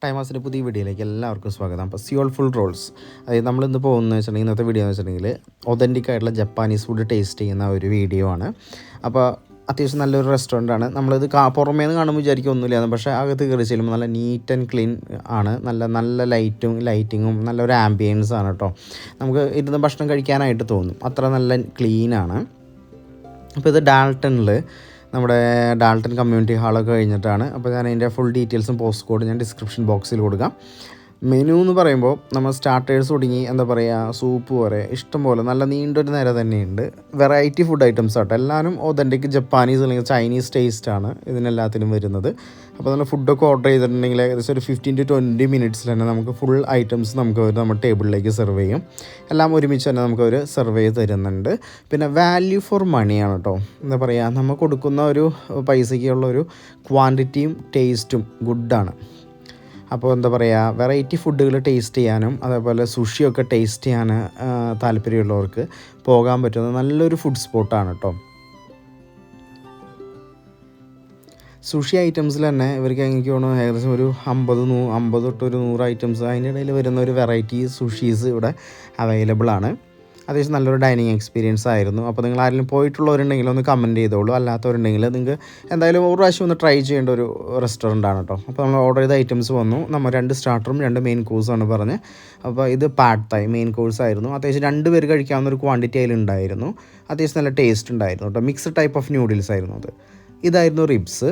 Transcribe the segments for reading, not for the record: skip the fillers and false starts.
ടൈമാസിൻ്റെ പുതിയ വീഡിയോയിലേക്ക് എല്ലാവർക്കും സ്വാഗതം. അപ്പോൾ സിയോൾ ഫുൾ റോൾസ്, അതായത് നമ്മളിന്ന് പോകുന്നത് വെച്ചിട്ടുണ്ടെങ്കിൽ ഇന്നത്തെ വീഡിയോ എന്ന് വെച്ചിട്ടുണ്ടെങ്കിൽ ഒതൻറ്റിക് ആയിട്ടുള്ള ജപ്പാനീസ് ഫുഡ് ടേസ്റ്റ് ചെയ്യുന്ന ഒരു വീഡിയോ ആണ്. അപ്പോൾ അത്യാവശ്യം നല്ലൊരു റെസ്റ്റോറൻ്റാണ്. നമ്മളിത് പുറമേ നിന്ന് കാണുമ്പോൾ വിചാരിക്കും ഒന്നുമില്ലാന്ന്, പക്ഷേ അകത്ത് കയറി ചെല്ലുമ്പോൾ നല്ല നീറ്റ് ആൻഡ് ക്ലീൻ ആണ്. നല്ല ലൈറ്റിങ്ങും നല്ലൊരു ആംബിയൻസ് ആണ് കേട്ടോ. നമുക്ക് ഇരുന്ന് ഭക്ഷണം കഴിക്കാനായിട്ട് തോന്നും, അത്ര നല്ല ക്ലീനാണ്. അപ്പോൾ ഇത് നമ്മുടെ ഡാൾട്ടൺ കമ്മ്യൂണിറ്റി ഹാളൊക്കെ കഴിഞ്ഞിട്ടാണ്. അപ്പോൾ ഞാൻ അതിൻ്റെ ഫുൾ ഡീറ്റെയിൽസും പോസ്റ്റ് കോഡ് ഞാൻ ഡിസ്ക്രിപ്ഷൻ ബോക്സിൽ കൊടുക്കാം. മെനു എന്ന് പറയുമ്പോൾ നമ്മൾ സ്റ്റാർട്ടേഴ്സ് തുടങ്ങി സൂപ്പ് വരെ ഇഷ്ടംപോലെ നല്ല നീണ്ടൊരു നിര തന്നെയുണ്ട്. വെറൈറ്റി ഫുഡ് ഐറ്റംസ് ആട്ടോ, എല്ലാവരും ഒതൻറ്റിക് ജപ്പാനീസ് അല്ലെങ്കിൽ ചൈനീസ് ടേസ്റ്റാണ് ഇതിനെല്ലാത്തിനും വരുന്നത്. അപ്പോൾ നമ്മൾ ഫുഡൊക്കെ ഓർഡർ ചെയ്തിട്ടുണ്ടെങ്കിൽ ഏകദേശം ഒരു 15 to 20 മിനിറ്റ്സിൽ തന്നെ നമുക്ക് ഫുൾ ഐറ്റംസ് നമ്മുടെ ടേബിളിലേക്ക് സെർവ് ചെയ്യും. എല്ലാം ഒരുമിച്ച് തന്നെ നമുക്കവർ സെർവ് ചെയ്ത് തരുന്നുണ്ട്. പിന്നെ വാല്യൂ ഫോർ മണിയാണ് കേട്ടോ. നമ്മൾ കൊടുക്കുന്ന ഒരു പൈസയ്ക്കുള്ള ഒരു ക്വാണ്ടിറ്റിയും ടേസ്റ്റും ഗുഡാണ്. അപ്പോൾ വെറൈറ്റി ഫുഡുകൾ ടേസ്റ്റ് ചെയ്യാനും അതേപോലെ സുഷിയൊക്കെ ടേസ്റ്റ് ചെയ്യാൻ താല്പര്യമുള്ളവർക്ക് പോകാൻ പറ്റുന്ന നല്ലൊരു ഫുഡ് സ്പോട്ടാണ് കേട്ടോ. സുഷി ഐറ്റംസിൽ തന്നെ ഇവർക്ക് എനിക്ക് തോന്നുന്നു ഏകദേശം ഒരു 50 തൊട്ട് ഒരു 100 ഐറ്റംസ് അതിൻ്റെ ഇടയിൽ വരുന്ന ഒരു വെറൈറ്റി സുഷീസ് ഇവിടെ അവൈലബിൾ ആണ്. അത്യാവശ്യം നല്ലൊരു ഡൈനിങ് എക്സ്പീരിയൻസ് ആയിരുന്നു. അപ്പോൾ നിങ്ങൾ ആരെങ്കിലും പോയിട്ടുള്ളവരുണ്ടെങ്കിൽ ഒന്ന് കമൻറ്റ് ചെയ്തോളൂ. അല്ലാത്തവരുണ്ടെങ്കിൽ നിങ്ങൾക്ക് എന്തായാലും ഒരു പ്രാവശ്യം ഒന്ന് ട്രൈ ചെയ്യേണ്ട ഒരു റെസ്റ്റോറൻ്റ് ആണ് കേട്ടോ. അപ്പോൾ നമ്മൾ ഓർഡർ ചെയ്ത ഐറ്റംസ് വന്നു. നമ്മൾ 2 സ്റ്റാർട്ടറും 2 മെയിൻ കോഴ്സാണ് പറഞ്ഞത്. അപ്പോൾ ഇത് പാഡ് തായ് മെയിൻ കോഴ്സ് ആയിരുന്നു. അത്യാവശ്യം 2 പേര് കഴിക്കാവുന്ന ഒരു ക്വാണ്ടിറ്റി അതിലുണ്ടായിരുന്നു. അത്യാവശ്യം നല്ല ടേസ്റ്റ് ഉണ്ടായിരുന്നു കേട്ടോ. മിക്സ്ഡ് ടൈപ്പ് ഓഫ് ന്യൂഡിൽസ് ആയിരുന്നു അത്. ഇതായിരുന്നു റിബ്സ്,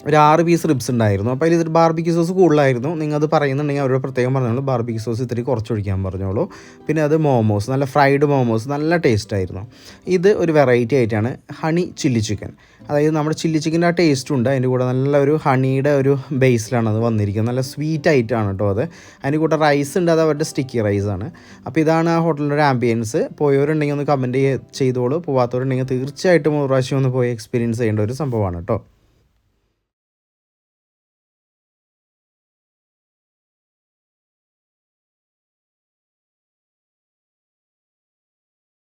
ഒരു 6 പീസ് റിബ്സ് ഉണ്ടായിരുന്നു. അപ്പോൾ ഇതിൽ ബാർബിക്യൂ സോസ് കൂടുതലായിരുന്നു. നിങ്ങൾ അത് പറയുന്നുണ്ടെങ്കിൽ അവരോട് പ്രത്യേകം പറഞ്ഞോളൂ, ബാർബിക്യൂ സോസ് ഇത്തിരി കുറച്ചൊഴിക്കാൻ പറഞ്ഞോളൂ. പിന്നെ അത് മോമോസ്, നല്ല ഫ്രൈഡ് മോമോസ്, നല്ല ടേസ്റ്റ് ആയിരുന്നു. ഇത് ഒരു വെറൈറ്റി ആയിട്ടാണ് ഹണി ചില്ലി ചിക്കൻ. അതായത് നമ്മുടെ ചില്ലി ചിക്കൻ്റെ ആ ടേസ്റ്റും ഉണ്ട്, അതിൻ്റെ കൂടെ നല്ലൊരു ഹണിയുടെ ഒരു ബേസിലാണ് അത് വന്നിരിക്കുന്നത്. നല്ല സ്വീറ്റ് ആയിട്ടാണ് കേട്ടോ അത്. അതിൻ്റെ കൂടെ റൈസ് ഉണ്ട്, അത് അവരുടെ സ്റ്റിക്കി റൈസാണ്. അപ്പോൾ ഇതാണ് ആ ഹോട്ടലിൻ്റെ ഒരു ആംബിയൻസ്. പോയവരുണ്ടെങ്കിൽ ഒന്ന് കമൻറ്റ് ചെയ്തോളൂ. പോവാത്തവരുണ്ടെങ്കിൽ തീർച്ചയായിട്ടും ഒരു പ്രാവശ്യം ഒന്ന് പോയി എക്സ്പീരിയൻസ് ചെയ്യേണ്ട ഒരു സംഭവമാണ് കേട്ടോ.